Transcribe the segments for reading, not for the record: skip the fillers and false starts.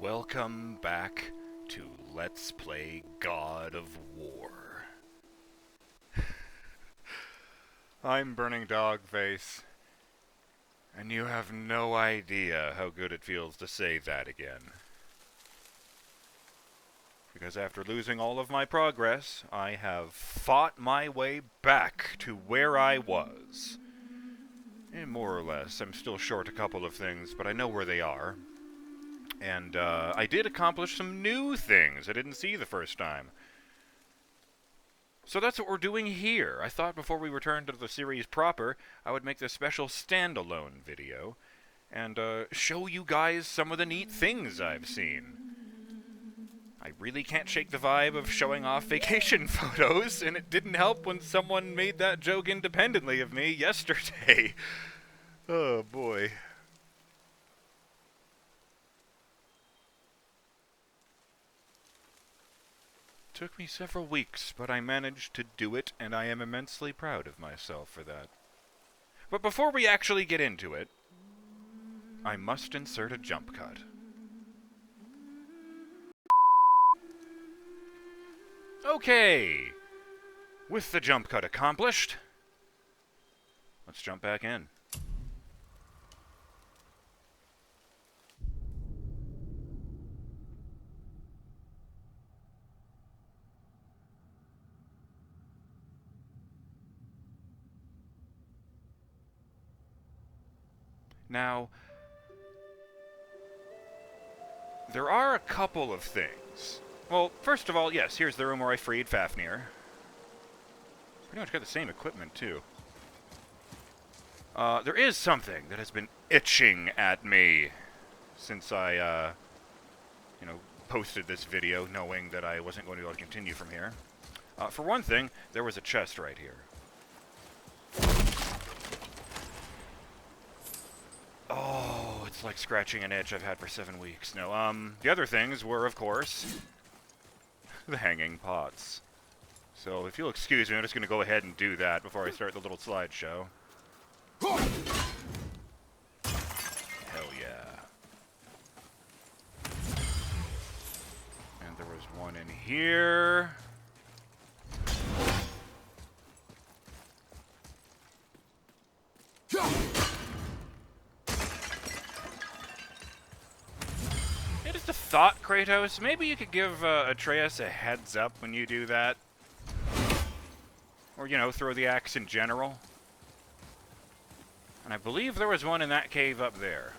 Welcome back to Let's Play God of War. I'm BurningDogFace, and you have no idea how good it feels to say that again. Because after losing all of my progress, I have fought my way back to where I was. More or less. I'm still short a couple of things, but I know where they are. And I did accomplish some new things I didn't see the first time. So that's what we're doing here. I thought before we returned to the series proper, I would make this special standalone video and show you guys some of the neat things I've seen. I really can't shake the vibe of showing off vacation photos, and it didn't help when someone made that joke independently of me yesterday. Oh boy. Took me several weeks, but I managed to do it, and I am immensely proud of myself for that. But before we actually get into it, I must insert a jump cut. Okay! With the jump cut accomplished, let's jump back in. Now, there are a couple of things. Well, first of all, yes, here's the room where I freed Fafnir. Pretty much got the same equipment, too. There is something that has been itching at me since I, posted this video knowing that I wasn't going to be able to continue from here. For one thing, there was a chest right here. Oh, it's like scratching an itch I've had for 7 weeks. No, the other things were, of course, the hanging pots. So, if you'll excuse me, I'm just going to go ahead and do that before I start the little slideshow. Hell yeah. And there was one in here. Just a thought, Kratos. Maybe you could give Atreus a heads up when you do that. Or, throw the axe in general. And I believe there was one in that cave up there.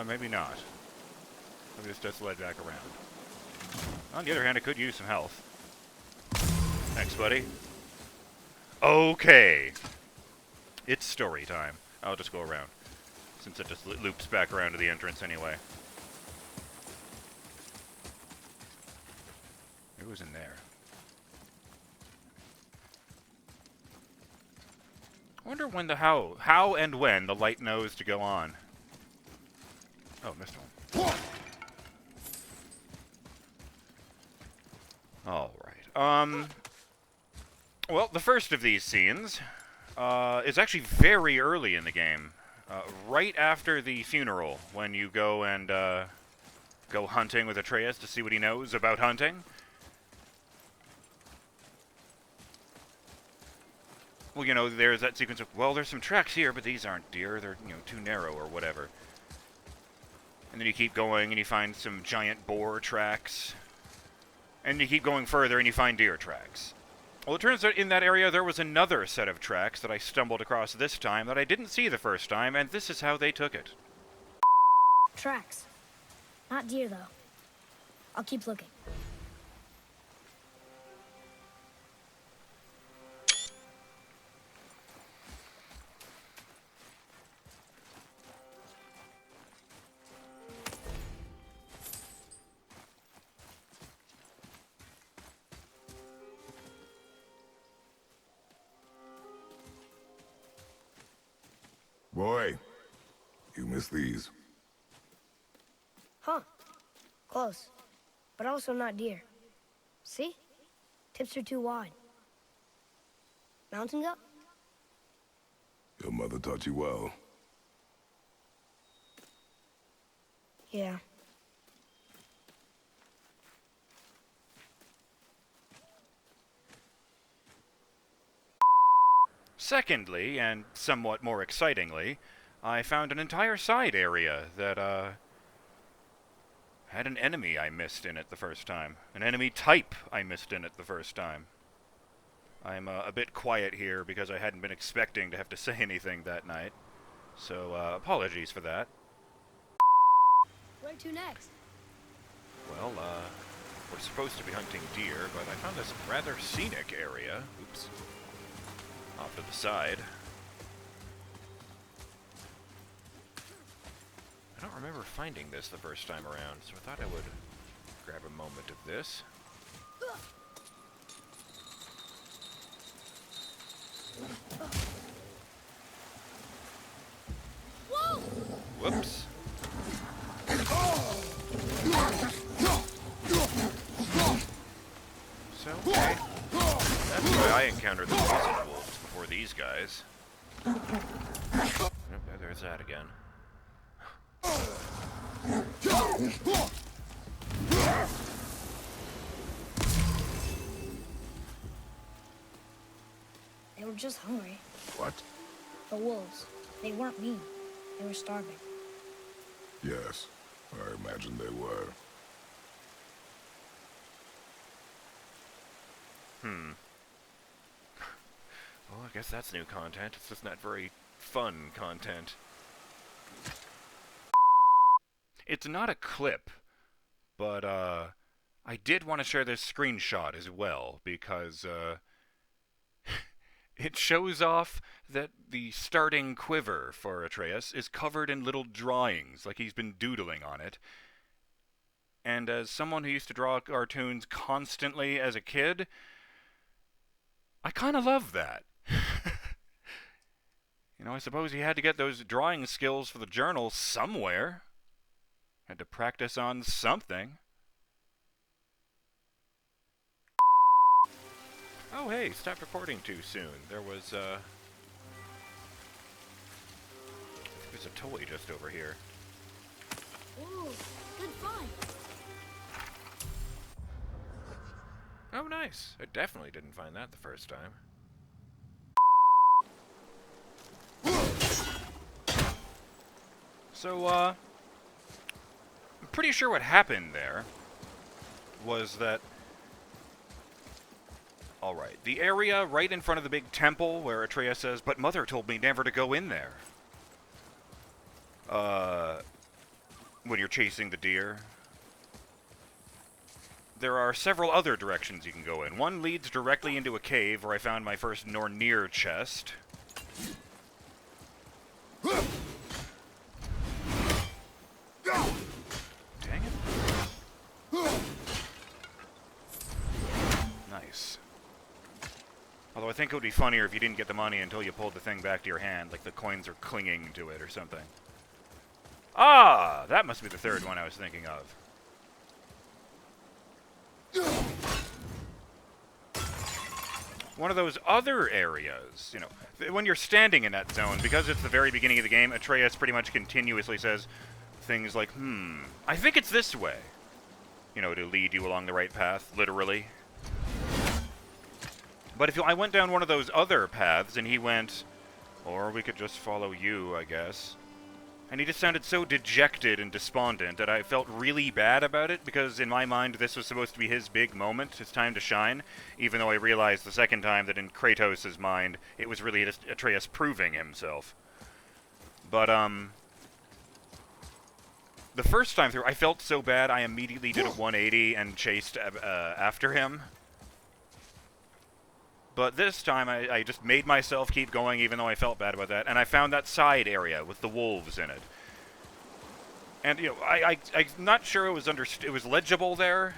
Maybe not. Maybe this does lead back around. On the other hand, I could use some health. Thanks, buddy. Okay. It's story time. I'll just go around, since it just loops back around to the entrance anyway. It was in there. I wonder when how and when the light knows to go on. Oh, missed one. Alright. Well, the first of these scenes is actually very early in the game. Right after the funeral, when you go and go hunting with Atreus to see what he knows about hunting. Well, there's that sequence of, well, there's some tracks here, but these aren't deer. They're, too narrow or whatever. And then you keep going and you find some giant boar tracks. And you keep going further and you find deer tracks. Well, it turns out in that area there was another set of tracks that I stumbled across this time that I didn't see the first time, and this is how they took it. Tracks. Not deer, though. I'll keep looking. Boy, you Minus these. Huh. Close. But also not deer. See? Tips are too wide. Mountain goat? Your mother taught you well. Yeah. Secondly, and somewhat more excitingly, I found an entire side area that, had an enemy I missed in it the first time. An enemy type I missed in it the first time. I'm a bit quiet here because I hadn't been expecting to have to say anything that night. So, apologies for that. Where to next? Well, we're supposed to be hunting deer, but I found this rather scenic area. Oops. Off to the side. I don't remember finding this the first time around, so I thought I would grab a moment of this. Whoa! Whoops. So, okay. That's why I encountered the poison wolves before these guys. Oh, there's that again. They were just hungry. What? The wolves. They weren't mean. They were starving. Yes, I imagine they were. Well, I guess that's new content. It's just not very fun content. It's not a clip, but, I did want to share this screenshot as well, because, it shows off that the starting quiver for Atreus is covered in little drawings, like he's been doodling on it. And as someone who used to draw cartoons constantly as a kid, I kind of love that. You know, I suppose he had to get those drawing skills for the journal somewhere. Had to practice on something. Oh, hey, stopped recording too soon. There was, there's a toy just over here. Ooh, good find. Oh, nice. I definitely didn't find that the first time. So, I'm pretty sure what happened there was that... Alright, the area right in front of the big temple where Atreus says, "But Mother told me never to go in there." When you're chasing the deer. There are several other directions you can go in. One leads directly into a cave where I found my first Nornir chest. Dang it. Nice. Although I think it would be funnier if you didn't get the money until you pulled the thing back to your hand, like the coins are clinging to it or something. Ah! That must be the third one I was thinking of. One of those other areas, you know, when you're standing in that zone, because it's the very beginning of the game, Atreus pretty much continuously says things like, I think it's this way. You know, to lead you along the right path, literally. But if I went down one of those other paths and he went, or we could just follow you, I guess. And he just sounded so dejected and despondent that I felt really bad about it, because in my mind this was supposed to be his big moment, his time to shine, even though I realized the second time that in Kratos' mind it was really just Atreus proving himself. But, the first time through, I felt so bad I immediately did a 180 and chased after him. But this time, I just made myself keep going, even though I felt bad about that. And I found that side area with the wolves in it. And, you know, I'm not sure it was legible there,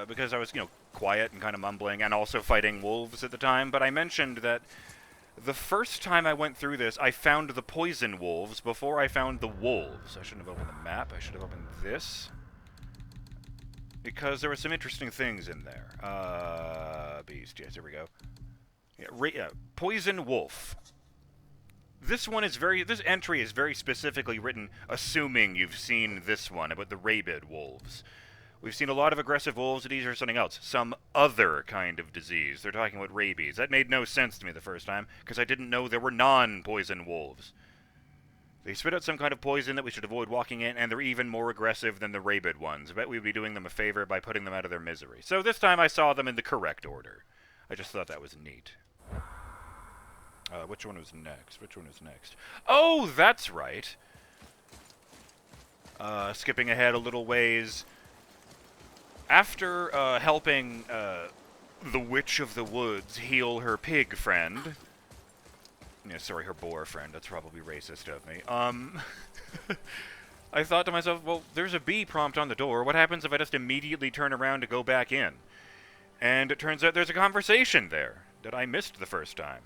because I was, you know, quiet and kind of mumbling, and also fighting wolves at the time. But I mentioned that The first time I went through this, I found the poison wolves before I found the wolves. I shouldn't have opened the map. I should have opened this. Because there were some interesting things in there. Beast. Yes, here we go. Yeah, poison wolf. This entry is very specifically written assuming you've seen this one about the rabid wolves. We've seen a lot of aggressive wolves, these are something else. Some other kind of disease. They're talking about rabies. That made no sense to me the first time, because I didn't know there were non-poison wolves. They spit out some kind of poison that we should avoid walking in, and they're even more aggressive than the rabid ones. I bet we'd be doing them a favor by putting them out of their misery. So this time I saw them in the correct order. I just thought that was neat. Which one was next? Oh, that's right! Skipping ahead a little ways. After helping the Witch of the Woods heal her pig friend... Yeah, sorry, her boar friend. That's probably racist of me. I thought to myself, well, there's a B prompt on the door. What happens if I just immediately turn around to go back in? And it turns out there's a conversation there that I missed the first time.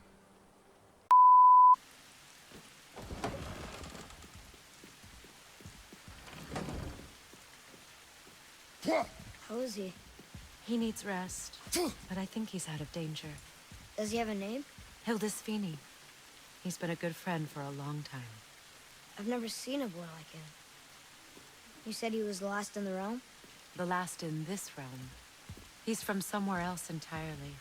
How is he? He needs rest, but I think he's out of danger. Does he have a name? Hildisvini. He's been a good friend for a long time. I've never seen a boy like him. You said he was the last in the realm? The last in this realm. He's from somewhere else entirely.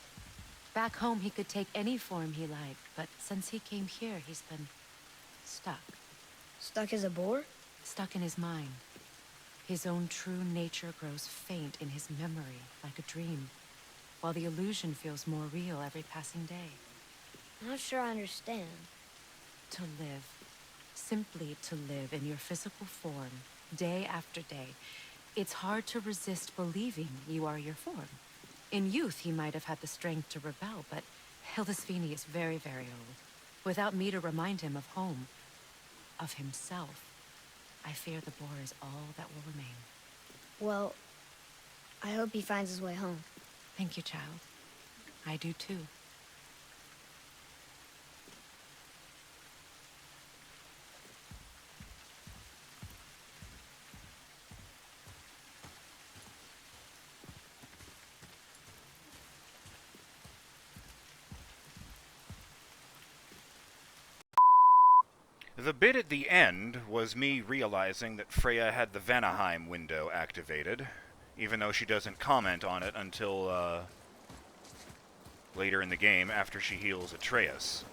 Back home, he could take any form he liked, but since he came here, he's been stuck. Stuck as a boar? Stuck in his mind. His own true nature grows faint in his memory, like a dream, while the illusion feels more real every passing day. I'm not sure I understand. To live. Simply to live in your physical form, day after day. It's hard to resist believing you are your form. In youth, he might have had the strength to rebel, but Hildisvini is very, very old. Without me to remind him of home, of himself, I fear the boar is all that will remain. Well, I hope he finds his way home. Thank you, child. I do too. The bit at the end was me realizing that Freya had the Vanaheim window activated, even though she doesn't comment on it until later in the game after she heals Atreus.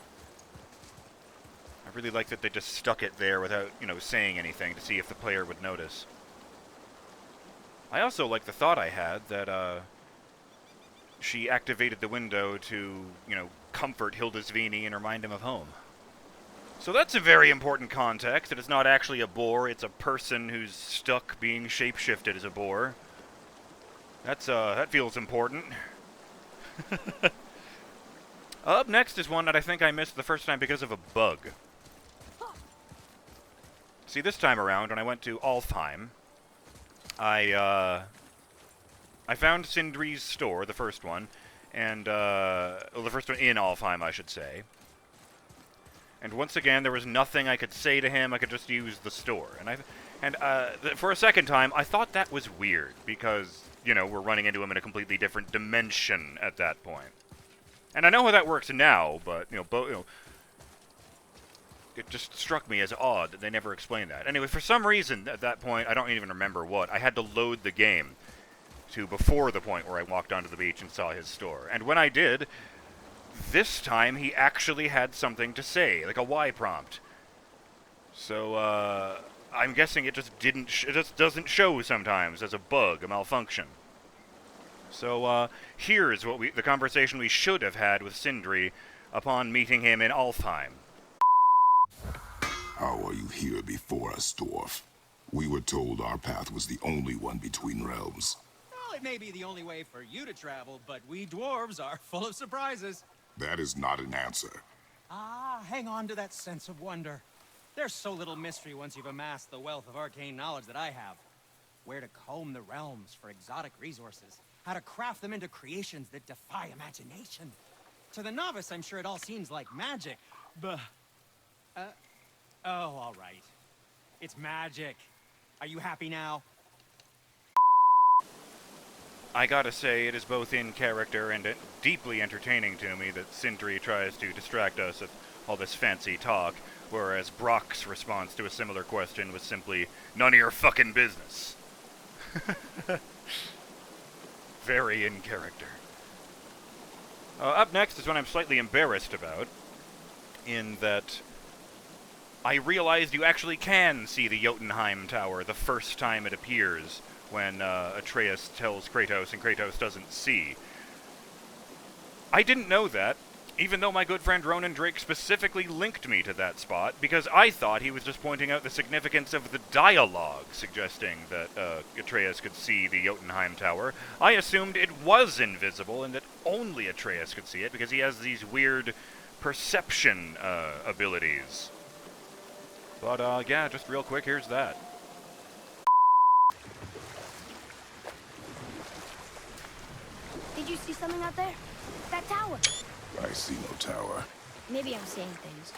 I really like that they just stuck it there without, saying anything to see if the player would notice. I also like the thought I had that she activated the window to, comfort Hildisvini and remind him of home. So that's a very important context, that it's not actually a boar, it's a person who's stuck being shapeshifted as a boar. That feels important. Up next is one that I think I missed the first time because of a bug. See, this time around, when I went to Alfheim, I found Sindri's store, the first one, and, the first one in Alfheim, I should say. And once again, there was nothing I could say to him. I could just use the store. And for a second time, I thought that was weird because, we're running into him in a completely different dimension at that point. And I know how that works now, but it just struck me as odd that they never explained that. Anyway, for some reason at that point, I don't even remember what, I had to load the game to before the point where I walked onto the beach and saw his store. And when I did, this time, he actually had something to say, like a Y prompt. So, I'm guessing it just it just doesn't show sometimes as a bug, a malfunction. So, here's the conversation we should have had with Sindri upon meeting him in Alfheim. How are you here before us, dwarf? We were told our path was the only one between realms. Well, it may be the only way for you to travel, but we dwarves are full of surprises. That is not an answer. Ah, hang on to that sense of wonder. There's so little mystery once you've amassed the wealth of arcane knowledge that I have. Where to comb the realms for exotic resources. How to craft them into creations that defy imagination. To the novice, I'm sure it all seems like magic, but... oh, all right. It's magic. Are you happy now? I gotta say, it is both in character and deeply entertaining to me that Sindri tries to distract us with all this fancy talk, whereas Brock's response to a similar question was simply, "None of your fucking business." Very in character. Up next is one I'm slightly embarrassed about, in that I realized you actually can see the Jotunheim Tower the first time it appears, when Atreus tells Kratos and Kratos doesn't see. I didn't know that, even though my good friend Ronan Drake specifically linked me to that spot, because I thought he was just pointing out the significance of the dialogue, suggesting that Atreus could see the Jotunheim Tower. I assumed it was invisible and that only Atreus could see it, because he has these weird perception abilities. But yeah, just real quick, here's that. Did you see something out there? That tower. I see no tower. Maybe I'm seeing things.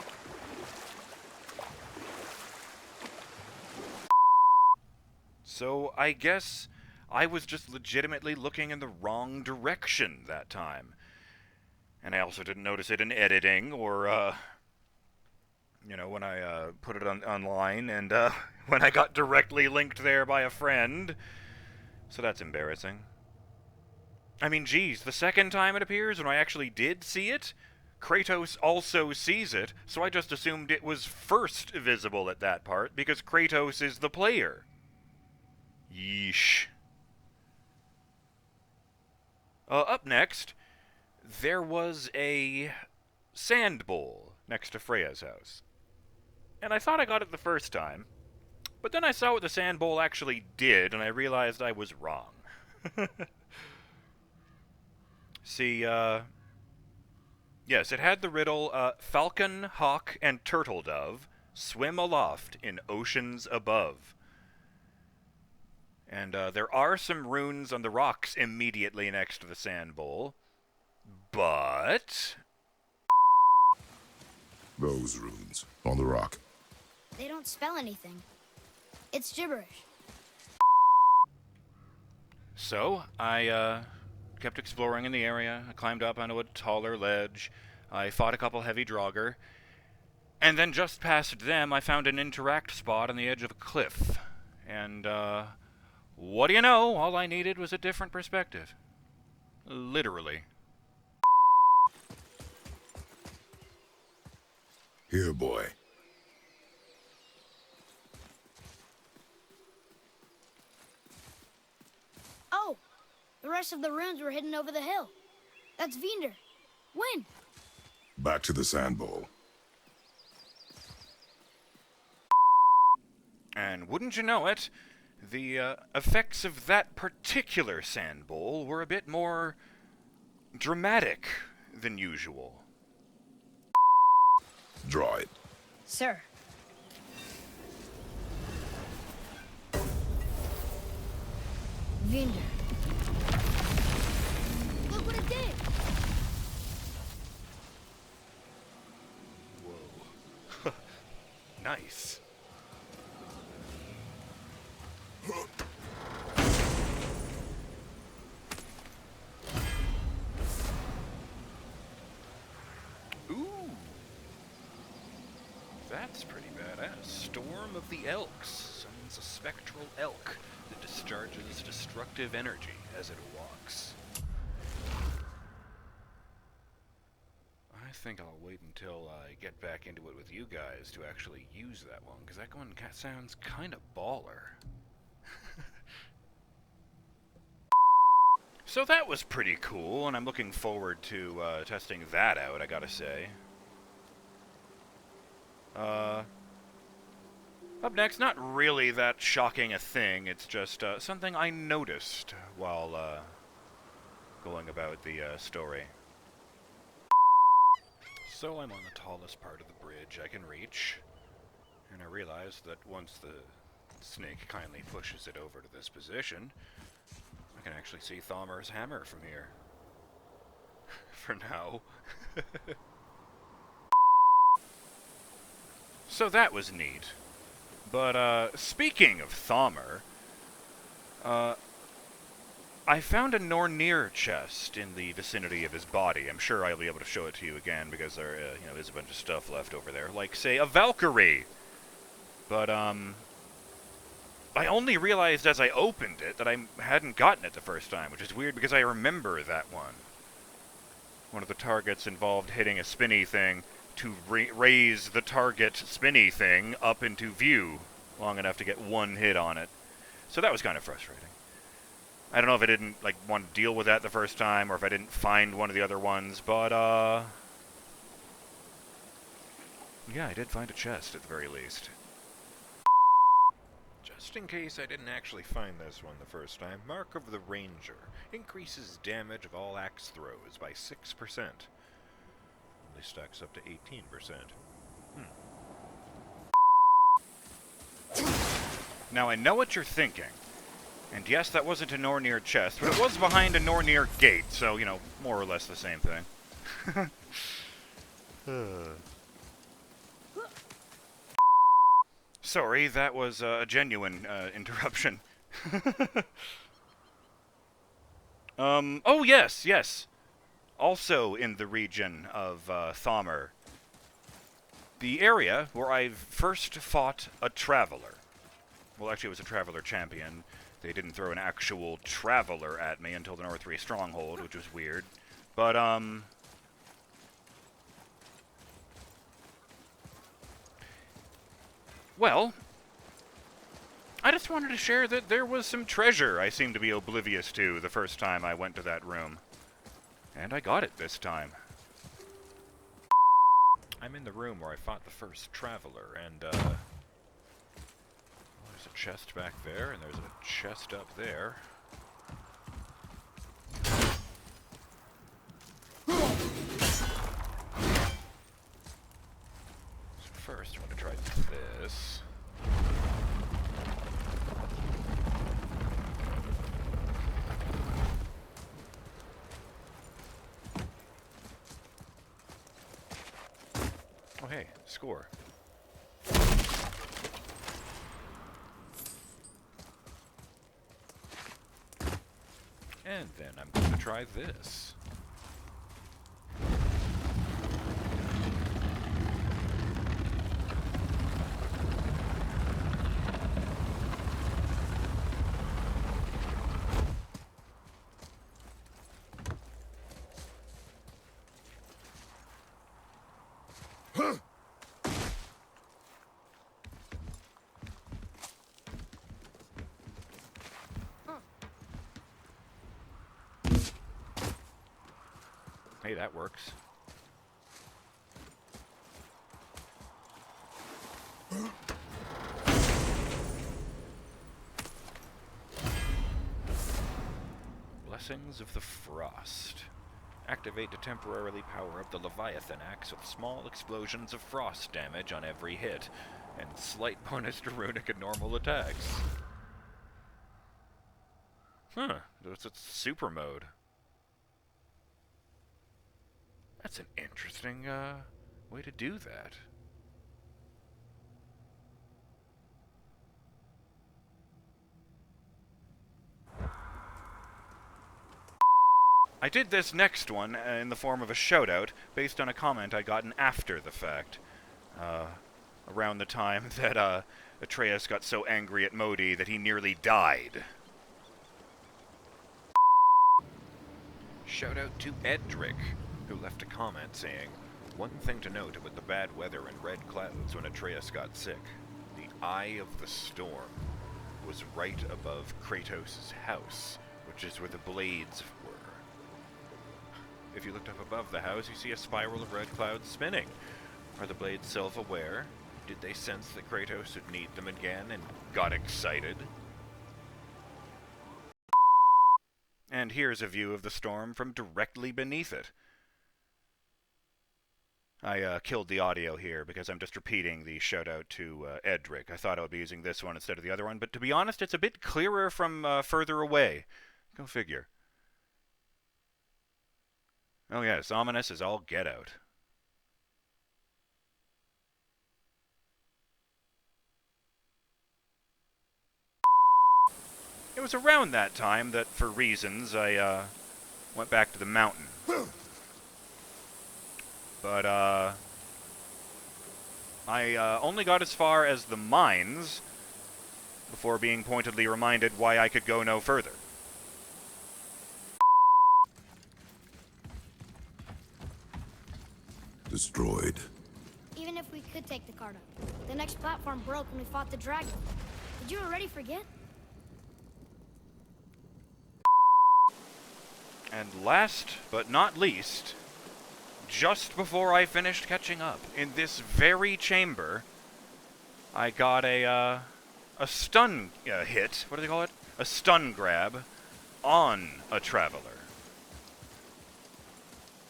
So I guess I was just legitimately looking in the wrong direction that time. And I also didn't notice it in editing or, you know, when I put it online and when I got directly linked there by a friend. So that's embarrassing. I mean, geez, the second time it appears, when I actually did see it, Kratos also sees it, so I just assumed it was first visible at that part, because Kratos is the player. Yeesh. Up next, there was a sand bowl next to Freya's house. And I thought I got it the first time, but then I saw what the sand bowl actually did, and I realized I was wrong. See, yes, it had the riddle, falcon, hawk, and turtle dove swim aloft in oceans above. And there are some runes on the rocks immediately next to the sand bowl, but... Those runes on the rock. They don't spell anything. It's gibberish. So, I, kept exploring in the area. I climbed up onto a taller ledge. I fought a couple heavy Draugr. And then just past them, I found an interact spot on the edge of a cliff. And, what do you know? All I needed was a different perspective. Literally. Here, boy. Oh! The rest of the runes were hidden over the hill. That's Vinder. When? Back to the sand bowl. And wouldn't you know it, the effects of that particular sand bowl were a bit more dramatic than usual. Draw it. Sir. Vinder. Look what it did! Whoa. Nice. Ooh. That's pretty badass. Storm of the Elks summons a spectral elk that discharges destructive energy as it walks. I think I'll wait until I get back into it with you guys to actually use that one, because that one sounds kind of baller. So that was pretty cool, and I'm looking forward to testing that out, I gotta say. Up next, not really that shocking a thing, it's just something I noticed while going about the story. So I'm on the tallest part of the bridge I can reach, and I realize that once the snake kindly pushes it over to this position, I can actually see Thalmor's hammer from here. For now. So that was neat. But, speaking of Thommer, I found a Nornir chest in the vicinity of his body. I'm sure I'll be able to show it to you again, because there, is a bunch of stuff left over there. Like, say, a Valkyrie! But, I only realized as I opened it that I hadn't gotten it the first time, which is weird because I remember that one. One of the targets involved hitting a spinny thing to raise the target spinny thing up into view long enough to get one hit on it. So that was kind of frustrating. I don't know if I didn't, like, want to deal with that the first time, or if I didn't find one of the other ones, but, yeah, I did find a chest, at the very least. Just in case I didn't actually find this one the first time, Mark of the Ranger increases damage of all axe throws by 6%. Only stacks up to 18%. Now, I know what you're thinking. And yes, that wasn't a Nornir chest, but it was behind a Nornir gate, so, more or less the same thing. Sorry, that was a genuine interruption. Oh yes. Also in the region of Thommer. The area where I first fought a Traveler. Well, actually it was a Traveler champion. They didn't throw an actual Traveler at me until the North 3 Stronghold, which was weird. But, well, I just wanted to share that there was some treasure I seemed to be oblivious to the first time I went to that room. And I got it this time. I'm in the room where I fought the first Traveler, and, there's a chest back there, and there's a chest up there. So first, I want to try this. Oh hey, score. And then I'm going to try this. Hey, that works. Blessings of the Frost. Activate to temporarily power up the Leviathan axe with small explosions of frost damage on every hit, and slight bonus to runic and normal attacks. Huh, that's a super mode. That's an interesting, way to do that. I did this next one in the form of a shoutout, based on a comment I'd gotten after the fact. Around the time that, Atreus got so angry at Modi that he nearly died. Shoutout to Edric, who left a comment saying, "One thing to note about the bad weather and red clouds when Atreus got sick. The eye of the storm was right above Kratos' house, which is where the blades were. If you looked up above the house, you see a spiral of red clouds spinning. Are the blades self-aware? Did they sense that Kratos would need them again and got excited?" And here's a view of the storm from directly beneath it. I killed the audio here because I'm just repeating the shout-out to Edric. I thought I would be using this one instead of the other one, but to be honest, it's a bit clearer from further away. Go figure. Oh yes, ominous as all get out. It was around that time that, for reasons, I went back to the mountain. But I only got as far as the mines before being pointedly reminded why I could go no further. Destroyed. Even if we could take the cart up, the next platform broke when we fought the dragon. Did you already forget? And last but not least, just before I finished catching up, in this very chamber, I got a stun hit. What do they call it? A stun grab on a traveler.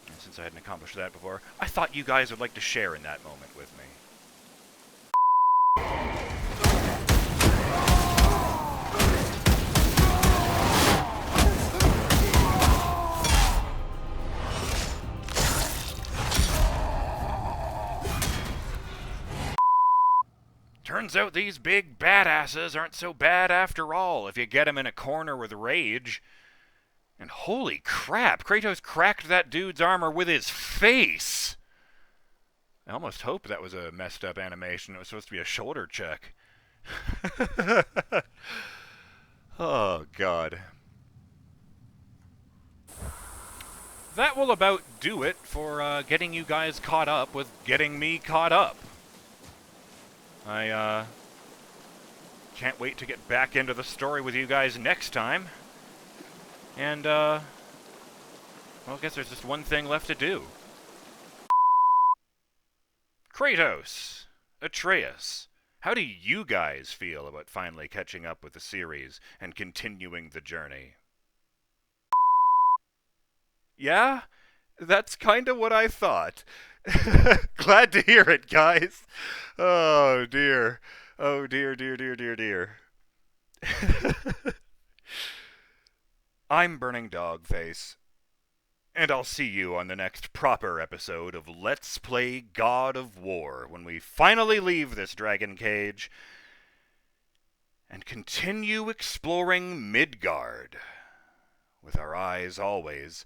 And since I hadn't accomplished that before, I thought you guys would like to share in that moment with me. Turns out these big badasses aren't so bad after all if you get them in a corner with rage. And holy crap, Kratos cracked that dude's armor with his face! I almost hope that was a messed up animation. It was supposed to be a shoulder check. Oh, God. That will about do it for getting you guys caught up with getting me caught up. I can't wait to get back into the story with you guys next time. And, well, I guess there's just one thing left to do. Kratos, Atreus, how do you guys feel about finally catching up with the series and continuing the journey? Yeah? That's kind of what I thought. Glad to hear it, guys. Oh, dear. Oh, dear, dear, dear, dear, dear. I'm BurningDogFace, and I'll see you on the next proper episode of Let's Play God of War when we finally leave this dragon cage and continue exploring Midgard, with our eyes always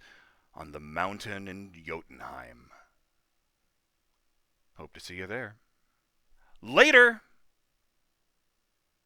on the mountain in Jotunheim. Hope to see you there. Later!